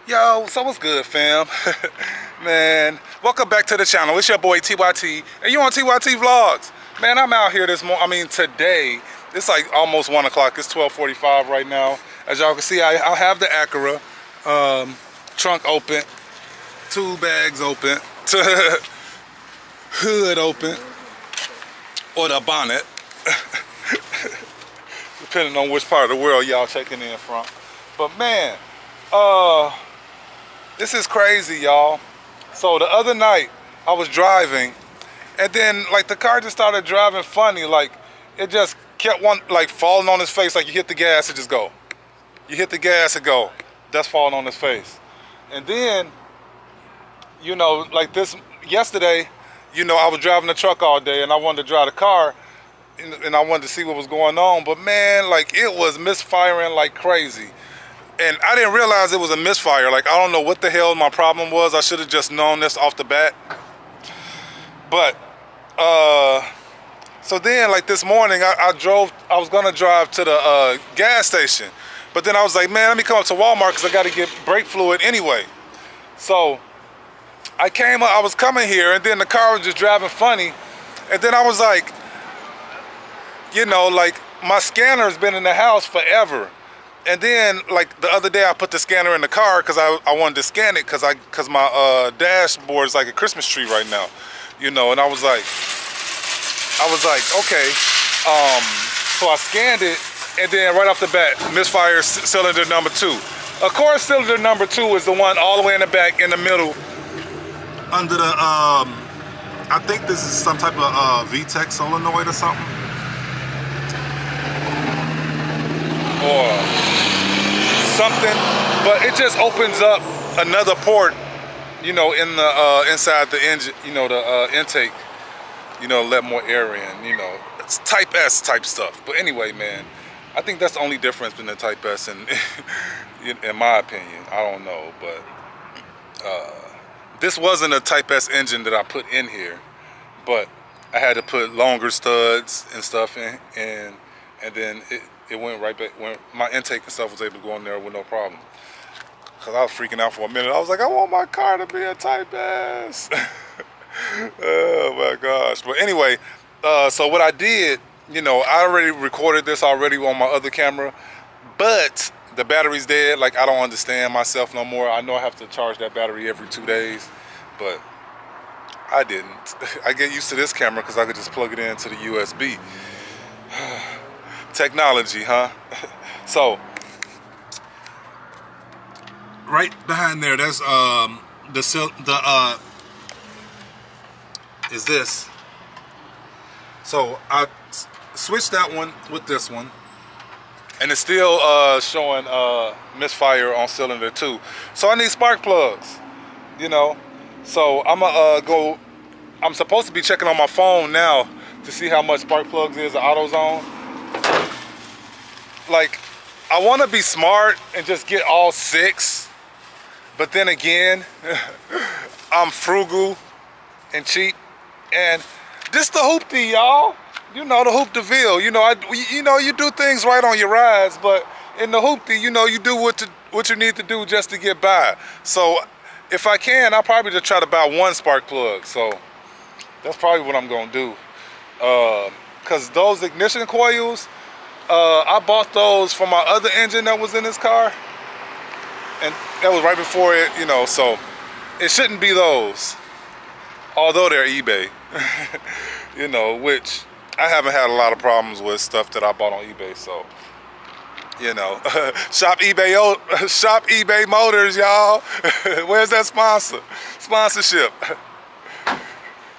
Yo, so what's good, fam? Man, welcome back to the channel. It's your boy TYT, and you on TYT Vlogs. Man, I'm out here this morning. Today, it's like almost 1 o'clock. It's 12:45 right now. As y'all can see, I have the Acura trunk open, two bags open, hood open, or the bonnet, depending on which part of the world y'all checking in from. But man, this is crazy, y'all. So the other night I was driving, and then like the car just started driving funny. Like it just kept falling on his face. Like you hit the gas, it just go. You hit the gas, it go. That's falling on his face. And then, you know, like this yesterday, you know, I was driving the truck all day, and I wanted to drive the car, and I wanted to see what was going on. But man, like it was misfiring like crazy. And I didn't realize it was a misfire. Like, I don't know what the hell my problem was. I should have just known this off the bat. But, so then, like this morning, I was gonna drive to the gas station. But then I was like, man, let me come up to Walmart because I gotta get brake fluid anyway. So, I was coming here, and then the car was just driving funny. And then I was like, you know, like, my scanner's been in the house forever. And then, like the other day, I put the scanner in the car because I wanted to scan it because my dashboard is like a Christmas tree right now, you know. And I was like, okay. So I scanned it, and then right off the bat, misfire cylinder number 2. Of course, cylinder number 2 is the one all the way in the back, in the middle, under the I think this is some type of VTEC solenoid or something. Or something, but it just opens up another port, you know, in the inside the engine, you know, the intake, you know, let more air in, you know. It's Type S type stuff. But anyway, man, I think that's the only difference between the Type S and in my opinion. I don't know, but this wasn't a Type S engine that I put in here, but I had to put longer studs and stuff in, and then it went right back. When my intake and stuff was able to go in there with no problem. Cause I was freaking out for a minute. I was like, I want my car to be a Type S. Oh my gosh. But anyway, so what I did, you know, I already recorded this already on my other camera, but the battery's dead. Like, I don't understand myself no more. I know I have to charge that battery every 2 days, but I didn't. I get used to this camera because I could just plug it into the USB. Technology, huh? So right behind there, that's is this. So I switched that one with this one, and it's still showing misfire on cylinder 2. So I need spark plugs, you know. So I'm supposed to be checking on my phone now to see how much spark plugs is at AutoZone. Like, I want to be smart and just get all 6, but then again, I'm frugal and cheap, and this the hoopty, y'all. You know, the hoop de ville. You know, you do things right on your rides, but in the hoopty, you know, you do what you need to do just to get by. So if I can, I'll probably just try to buy 1 spark plug. So that's probably what I'm gonna do, because those ignition coils, I bought those for my other engine that was in this car, and that was right before it, you know, so it shouldn't be those, although they're eBay, you know, which I haven't had a lot of problems with stuff that I bought on eBay, so, you know, shop eBay Motors, y'all. Where's that sponsorship?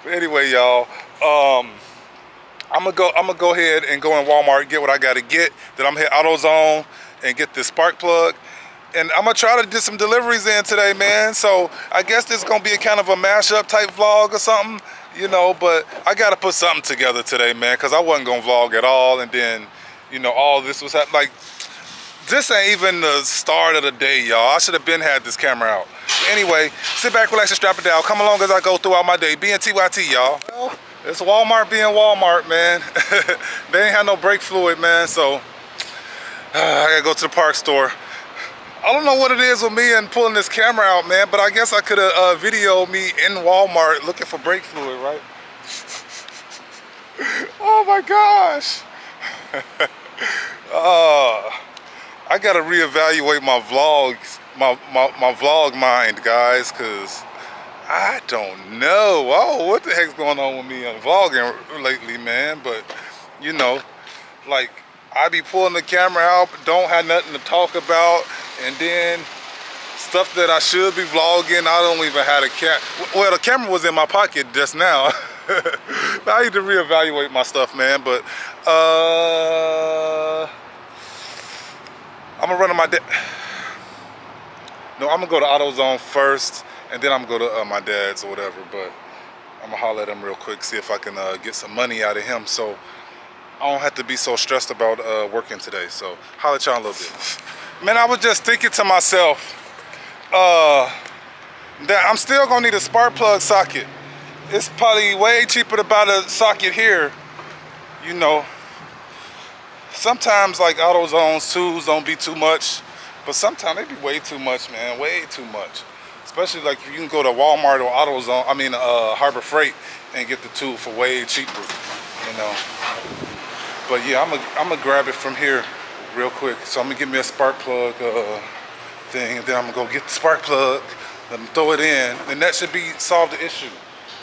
But anyway, y'all, I'm gonna go ahead and go in Walmart and get what I gotta get. Then I'm gonna hit AutoZone and get this spark plug. And I'm gonna try to do some deliveries in today, man. So I guess this is gonna be a kind of a mashup type vlog or something, you know, but I gotta put something together today, man, because I wasn't gonna vlog at all. And then, you know, all this was happening. Like, this ain't even the start of the day, y'all. I should have been had this camera out. But anyway, sit back, relax, and strap it down. Come along as I go throughout my day. Being TYT, y'all. Well, it's Walmart being Walmart, man. They ain't have no brake fluid, man, so I gotta go to the park store. I don't know what it is with me and pulling this camera out, man, but I guess I could have videoed me in Walmart looking for brake fluid, right? Oh my gosh. I gotta reevaluate my vlogs, my vlog mind, guys, cause I don't know. Oh, what the heck's going on with me on vlogging lately, man? But you know, like I be pulling the camera out, but don't have nothing to talk about, and then stuff that I should be vlogging, I don't even have a well, the camera was in my pocket just now. I need to reevaluate my stuff, man. But I'm gonna run to my dad. No, I'm gonna go to AutoZone first, and then I'm gonna go to my dad's or whatever. But I'm gonna holler at him real quick, see if I can get some money out of him, so I don't have to be so stressed about working today. So holler at y'all a little bit. Man, I was just thinking to myself that I'm still gonna need a spark plug socket. It's probably way cheaper to buy the socket here, you know. Sometimes like AutoZone's tools don't be too much, but sometimes they be way too much, man, way too much. Especially like if you can go to Walmart or AutoZone, I mean Harbor Freight, and get the tool for way cheaper, you know. But yeah, I'm gonna grab it from here real quick. So I'm gonna give me a spark plug thing, and then I'm gonna go get the spark plug, let me throw it in, and that should be solve the issue.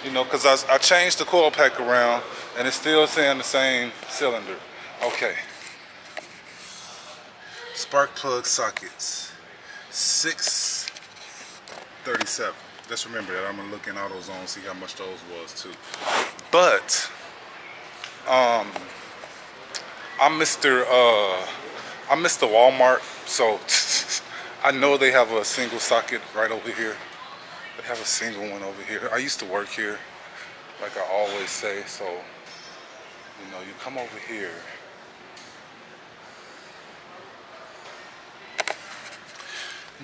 You know, because I changed the coil pack around and it's still saying the same cylinder. Okay. Spark plug sockets. 637. Just remember that. I'm going to look in AutoZone, see how much those was too. But, I'm Mr. Walmart, so I know they have a single socket right over here. They have a single one over here. I used to work here, like I always say, so, you know, you come over here.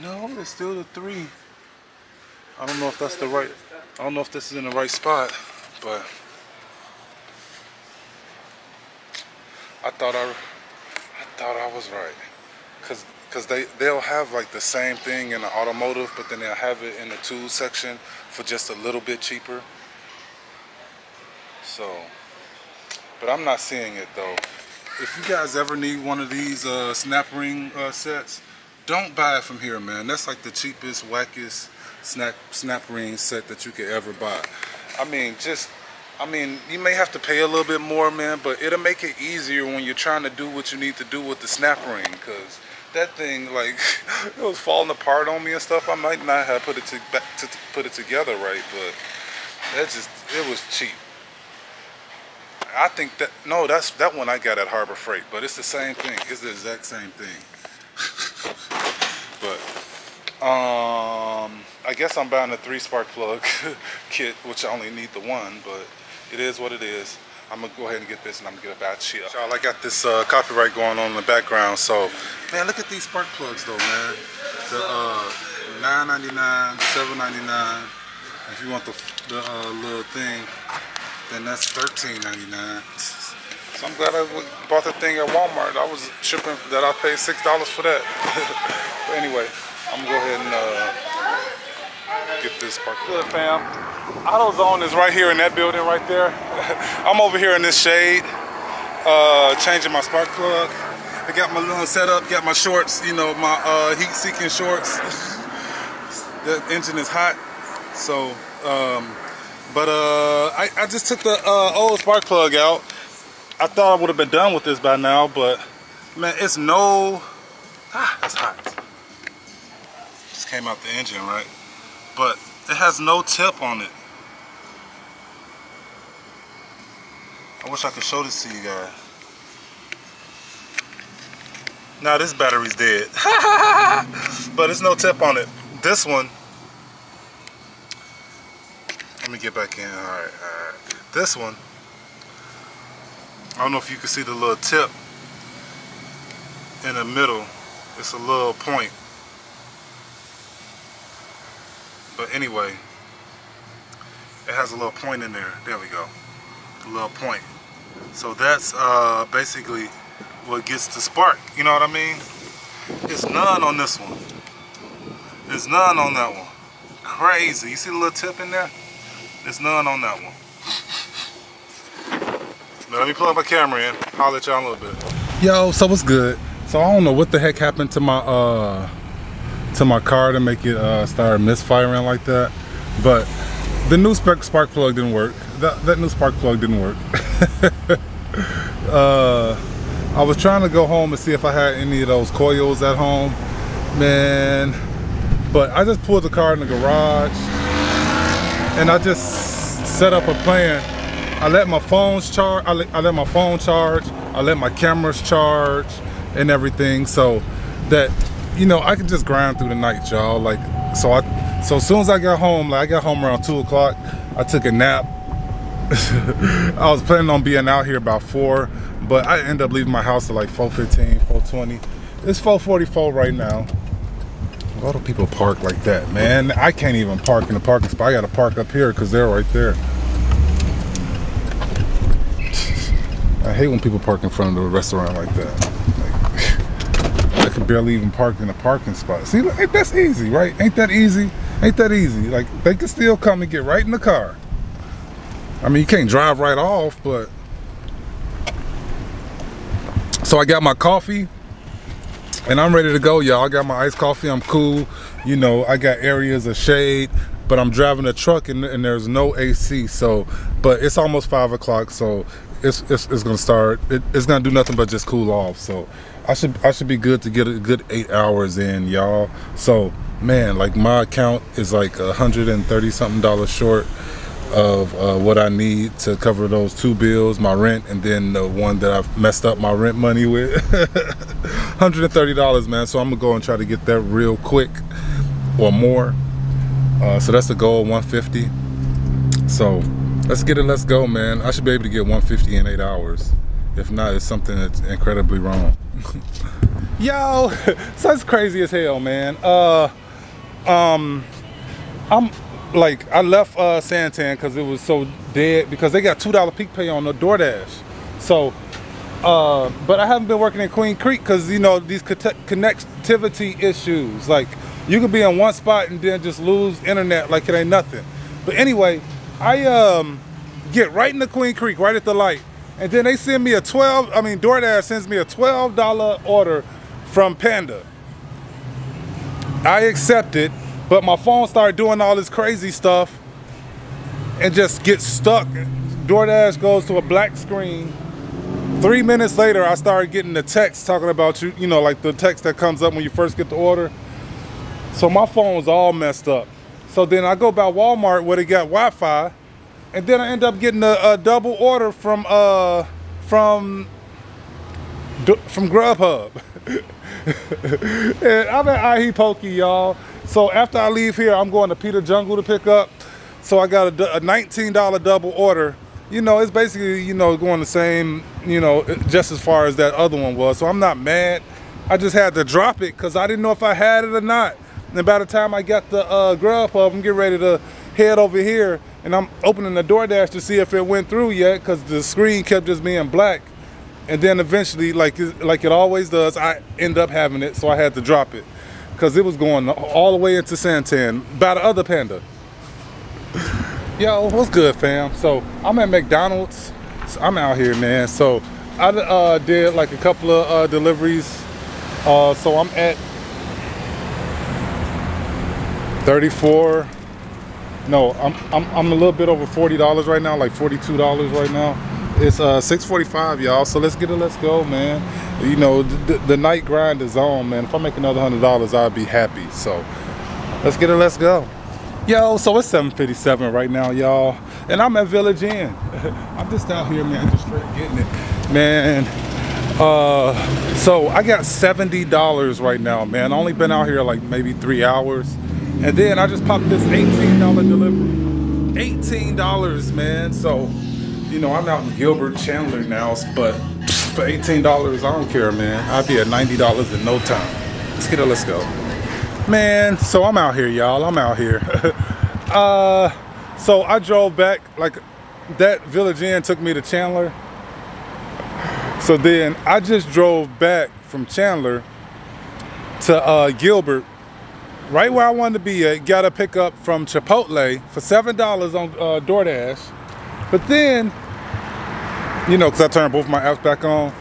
No, it's still the 3. I don't know if that's the right, I don't know if this is in the right spot, but I thought I was right. Cause they'll have like the same thing in the automotive, but then they'll have it in the tool section for just a little bit cheaper. So, but I'm not seeing it though. If you guys ever need one of these snap ring sets, don't buy it from here, man. That's like the cheapest, wackest snap ring set that you could ever buy. I mean, you may have to pay a little bit more, man, but it'll make it easier when you're trying to do what you need to do with the snap ring, cause that thing, like, it was falling apart on me and stuff. I might not have put it together right, but it was cheap. I think that, no, that one I got at Harbor Freight, but it's the same thing. It's the exact same thing. But I guess I'm buying a 3 spark plug kit, which I only need the 1, but it is what it is. I'm gonna go ahead and get this, and I'm gonna get a batch here. Y'all, I got this copyright going on in the background, so man, look at these spark plugs though, man. The $9.99, $7.99. If you want the little thing, then that's $13.99. So I'm glad I bought the thing at Walmart. I was tripping that I paid $6 for that. But anyway, I'm gonna go ahead and get this spark plug. Good, fam. AutoZone is right here in that building right there. I'm over here in this shade, changing my spark plug. I got my little setup, got my shorts, you know, my heat-seeking shorts. The engine is hot, so, I just took the old spark plug out. I thought I would have been done with this by now, but man, it's no, that's hot. Just came out the engine, right? But it has no tip on it. I wish I could show this to you guys. Now this battery's dead. But it's no tip on it. This one, let me get back in. Alright. This one, I don't know if you can see the little tip in the middle. It's a little point. But anyway, it has a little point in there. There we go. A little point. So that's basically what gets the spark. You know what I mean? It's none on this one. There's none on that one. Crazy. You see the little tip in there? There's none on that one. Now let me plug my camera in. Holler at y'all in a little bit. Yo, so what's good? So I don't know what the heck happened to my car to make it start misfiring like that, but the new spark plug didn't work. That new spark plug didn't work. I was trying to go home and see if I had any of those coils at home, man. But I just pulled the car in the garage and I just set up a plan. I let my phones charge. I let my phone charge. I let my cameras charge and everything, so that, you know, I could just grind through the night, y'all. Like, so as soon as I got home, like I got home around 2 o'clock. I took a nap. I was planning on being out here about 4, but I ended up leaving my house at like 4:15, 4:20. It's 4:44 right now. Why do people park like that, man? I can't even park in the parking spot. I gotta park up here because they're right there. I hate when people park in front of the restaurant like that. Like, I could barely even park in a parking spot. See, that's easy, right? Ain't that easy? Ain't that easy? Like, they can still come and get right in the car. I mean, you can't drive right off, but... So I got my coffee, and I'm ready to go, y'all. I got my iced coffee, I'm cool. You know, I got areas of shade, but I'm driving a truck and there's no AC, so... But it's almost 5 o'clock, so it's gonna start. It's gonna do nothing but just cool off, so I should be good to get a good 8 hours in, y'all. So, man, like my account is like $130-something short of what I need to cover those 2 bills, my rent, and then the one that I've messed up my rent money with. $130, man. So I'm gonna go and try to get that real quick or more. So that's the goal, 150. So let's get it, let's go, man. I should be able to get 150 in 8 hours. If not, it's something that's incredibly wrong. Yo, so it's crazy as hell, man. I'm like, I left Santan because it was so dead, because they got $2 peak pay on the DoorDash. So, but I haven't been working in Queen Creek because, you know, these connectivity issues. Like, you could be in one spot and then just lose internet like it ain't nothing. But anyway, I get right into Queen Creek, right at the light. And then they send me a DoorDash sends me a $12 order from Panda. I accept it, but my phone started doing all this crazy stuff and just gets stuck. DoorDash goes to a black screen. 3 minutes later, I started getting the text talking about you know, like the text that comes up when you first get the order. So my phone was all messed up. So then I go by Walmart where they got Wi-Fi, and then I end up getting a double order from Grubhub. And I'm at Ahi Pokey, y'all. So after I leave here, I'm going to Peter Jungle to pick up. So I got a $19 double order. You know, it's basically, you know, going the same, you know, just as far as that other one was. So I'm not mad. I just had to drop it because I didn't know if I had it or not. And by the time I got the Grubhub, I'm getting ready to head over here, and I'm opening the DoorDash to see if it went through yet, because the screen kept just being black. And then eventually, like it always does, I end up having it, so I had to drop it because it was going all the way into Santan by the other Panda. Yo, what's good, fam? So I'm at McDonald's. So I'm out here, man. So I did like a couple of deliveries. So I'm at 34. No, I'm a little bit over $40 right now, like $42 right now. It's 6:45, y'all. So let's get it, let's go, man. You know, the night grind is on, man. If I make another $100, I'd be happy. So let's get it, let's go. Yo, so it's 7:57 right now, y'all, and I'm at Village Inn. I'm just out here, man, just straight getting it, man. So I got $70 right now, man. I only been out here like maybe 3 hours. And then I just popped this $18 delivery. $18, man. So, you know, I'm out in Gilbert, Chandler now, but for $18, I don't care, man. I'd be at $90 in no time. Let's get it, let's go. Man, so I'm out here, y'all. I'm out here. So I drove back, like that Village Inn took me to Chandler. So then I just drove back from Chandler to Gilbert. right where I wanted to be at, got a pickup from Chipotle for $7 on DoorDash. But then, you know, because I turned both my apps back on.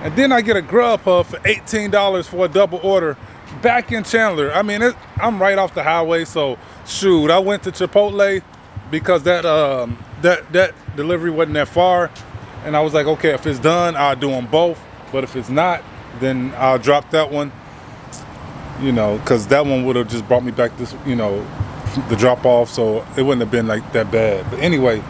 And then I get a Grubhub for $18 for a double order back in Chandler. I mean, I'm right off the highway, so shoot, I went to Chipotle because that delivery wasn't that far. And I was like, okay, if it's done, I'll do them both. But if it's not, then I'll drop that one. You know, because that one would have just brought me back this, you know, the drop off, so it wouldn't have been like that bad. But anyway,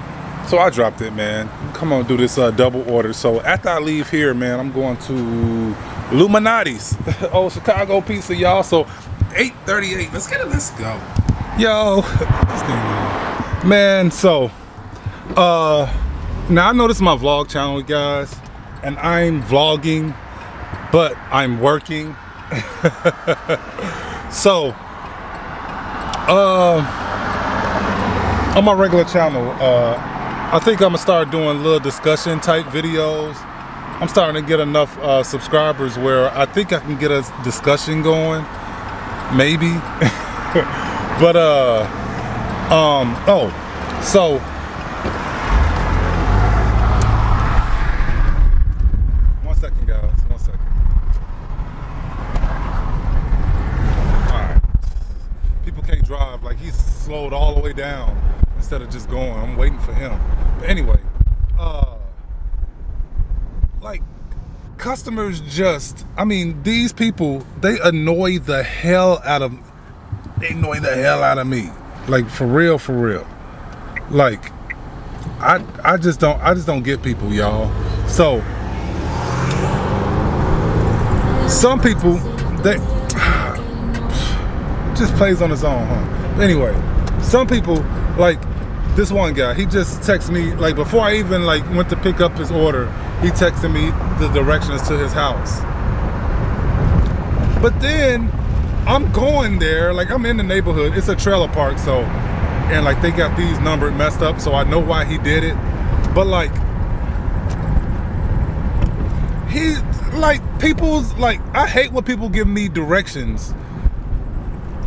so I dropped it, man. Come on, do this double order. So after I leave here, man, I'm going to Illuminati's, old Chicago pizza, y'all. So 8:38. Let's get it. Let's go, yo. Man, so now I know this is my vlog channel, guys, and I'm vlogging, but I'm working. So on my regular channel, I think I'm gonna start doing little discussion type videos. I'm starting to get enough subscribers where I think I can get a discussion going, maybe. But oh, so one second, guys, one second. Can't drive, like he's slowed all the way down instead of just going. I'm waiting for him. But anyway, like customers just, I mean, these people, they annoy the hell out of me. Like for real, for real. Like I just don't get people, y'all. So some people, they just plays on his own, huh? Anyway, some people, like this one guy, he just texted me, like before I even like went to pick up his order, he texted me the directions to his house. But then I'm going there, like I'm in the neighborhood, it's a trailer park, so, and like they got these numbered messed up, so I know why he did it. But like, he, like people's, like, I hate when people give me directions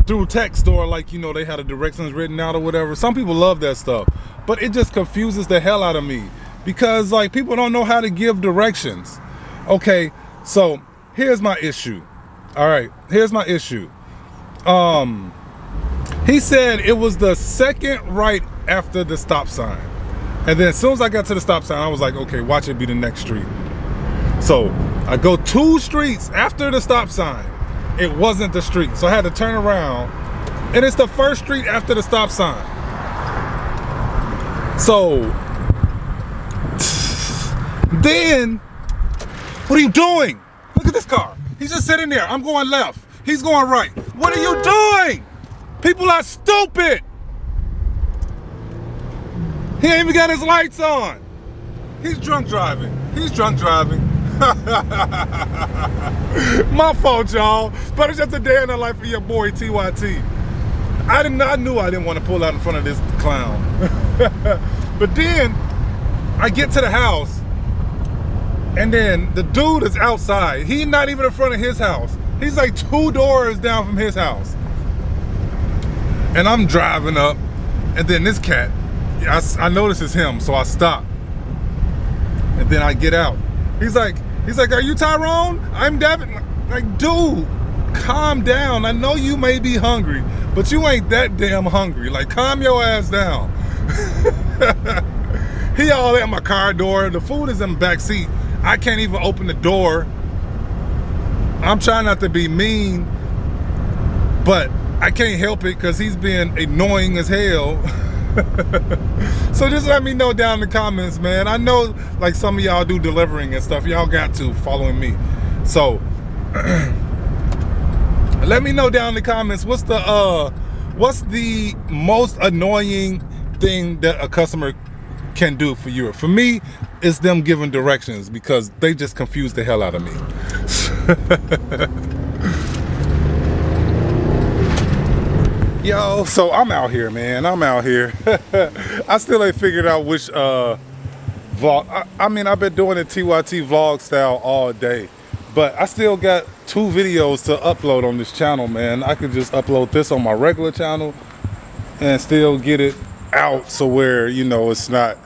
through text, or like, you know, they had the directions written out or whatever. Some people love that stuff, but it just confuses the hell out of me because like people don't know how to give directions. Okay, so here's my issue. All right, here's my issue. He said it was the second right after the stop sign, and then as soon as I got to the stop sign, I was like, okay, watch it be the next street. So I go 2 streets after the stop sign. It wasn't the street, so I had to turn around, and it's the first street after the stop sign. So then, what are you doing? Look at this car. He's just sitting there. I'm going left. He's going right. What are you doing? People are stupid. He ain't even got his lights on. He's drunk driving. He's drunk driving. My fault, y'all. But it's just a day in the life of your boy TYT. I knew I didn't want to pull out in front of this clown. But then I get to the house, and then the dude is outside. He's not even in front of his house. He's like 2 doors down from his house. And I'm driving up, and then this cat, I notice it's him, so I stop. And then I get out. He's like, are you Tyrone? I'm Devin. Like, dude, calm down. I know you may be hungry, but you ain't that damn hungry. Like, calm your ass down. He all at my car door. The food is in the back seat. I can't even open the door. I'm trying not to be mean, but I can't help it because he's being annoying as hell. So just let me know down in the comments, man. I know like some of y'all do delivering and stuff. Y'all got to following me. So let me know down in the comments what's the most annoying thing that a customer can do for you. For me, it's them giving directions because they just confuse the hell out of me. Yo, so I'm out here, man. I'm out here. I still ain't figured out which vlog. I mean, I've been doing the TYT vlog style all day, But I still got 2 videos to upload on this channel, man. I could just upload this on my regular channel and still get it out so where, you know, it's not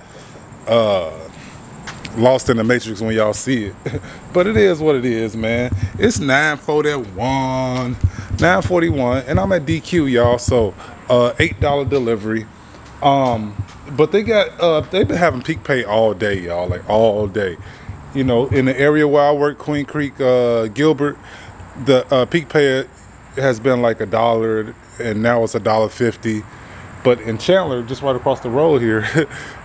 lost in the matrix when y'all see it. But it is what it is, man. It's 9:41, and I'm at DQ, y'all. So $8 delivery. But they got they've been having peak pay all day, y'all, like all day. You know, in the area where I work, Queen Creek, Gilbert, the peak pay has been like $1, and now it's $1.50. But in Chandler, just right across the road here,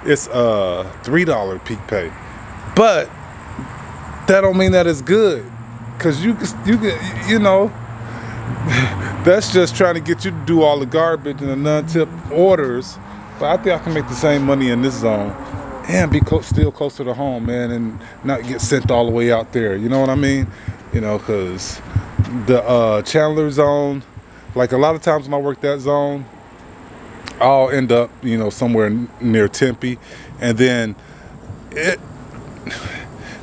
it's $3 peak pay. But that don't mean that it's good, cause you know, that's just trying to get you to do all the garbage and the non-tip orders. But I think I can make the same money in this zone and be still closer to home, man, and not get sent all the way out there. You know what I mean? You know, cause the Chandler zone, like a lot of times when I work that zone, I'll end up, you know, somewhere near Tempe, and then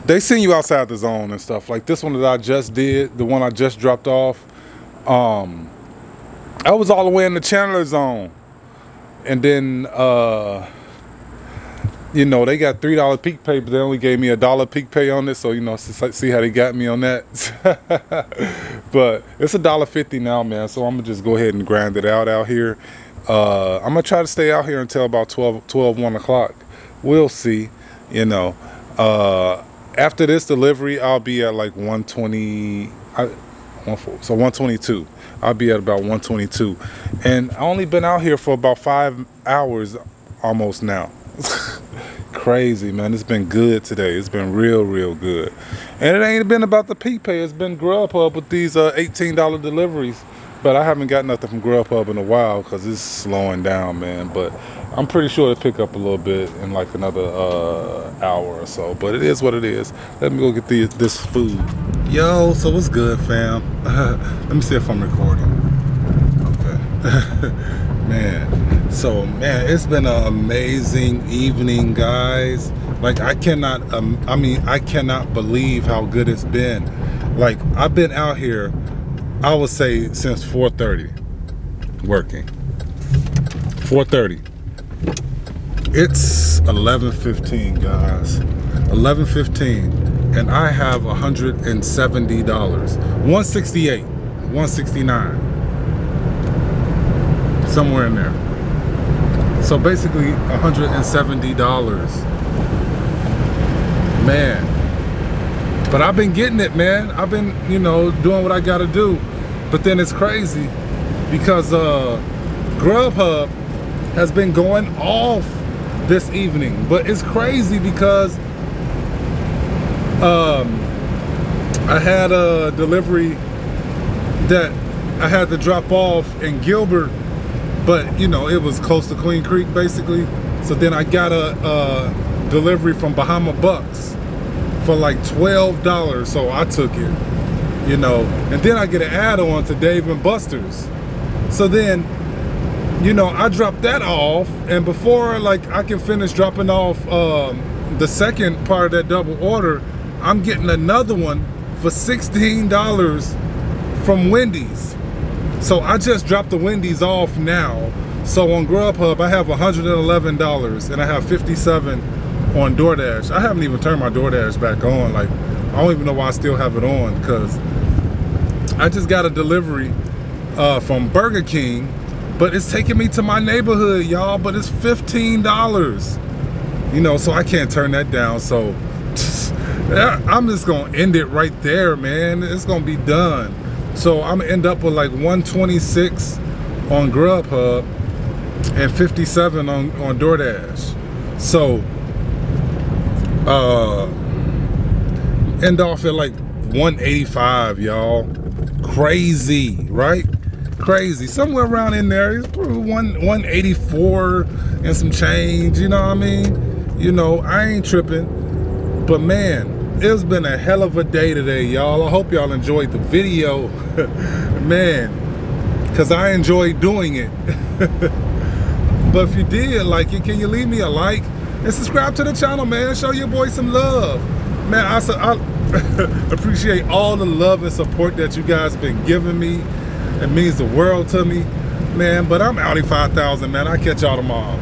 they send you outside the zone and stuff. Like this one that I just did, the one I just dropped off, I was all the way in the Chandler zone, and then you know, they got $3 peak pay, but they only gave me $1 peak pay on it. So, you know, see how they got me on that. But it's $1.50 now, man. So I'm gonna just go ahead and grind it out here. I'm gonna try to stay out here until about 1 o'clock. We'll see, you know. After this delivery, I'll be at like 120, so 122. I'll be at about 122. And I only been out here for about 5 hours almost now. Crazy, man. It's been good today. It's been real good. And it ain't been about the peak pay. It's been Grubhub with these $18 deliveries. But I haven't got nothing from Grubhub in a while because it's slowing down, man. But I'm pretty sure it'll pick up a little bit in like another hour or so. But it is what it is. Let me go get this food. Yo, so what's good, fam? Let me see if I'm recording. Okay. Man. So, man, it's been an amazing evening, guys. Like, I cannot, I cannot believe how good it's been. Like, I've been out here, I would say, since 4:30 working. 4:30. It's 11:15, guys. 11:15, and I have $170. 168, 169, somewhere in there. So basically $170, man. But I've been getting it, man. I've been, you know, doing what I gotta do. But then it's crazy because Grubhub has been going off this evening. But it's crazy because I had a delivery that I had to drop off in Gilbert, but you know, it was close to Queen Creek basically. So then I got a delivery from Bahama Bucks for like $12, so I took it, you know. And then I get an add-on to Dave & Buster's. So then, you know, I dropped that off, and before like I can finish dropping off the second part of that double order, I'm getting another one for $16 from Wendy's. So I just dropped the Wendy's off now. So on Grubhub, I have $111 and I have $57 on DoorDash. I haven't even turned my DoorDash back on. Like, I don't even know why I still have it on, because I just got a delivery from Burger King, but it's taking me to my neighborhood, y'all, but it's $15. You know, so I can't turn that down. So I'm just gonna end it right there, man. It's gonna be done. So I'm gonna end up with like 126 on Grubhub and 57 on DoorDash. So end off at like 185, y'all. Crazy, right? Crazy. Somewhere around in there. It's probably 184 and some change, you know what I mean? You know, I ain't tripping. But man, it's been a hell of a day today, y'all. I hope y'all enjoyed the video. Man, because I enjoyed doing it. But if you did like it, can you leave me a like and subscribe to the channel, man? Show your boy some love. Man, I appreciate all the love and support that you guys been giving me. It means the world to me, man. But I'm Audi 5000, man. I'll catch y'all tomorrow.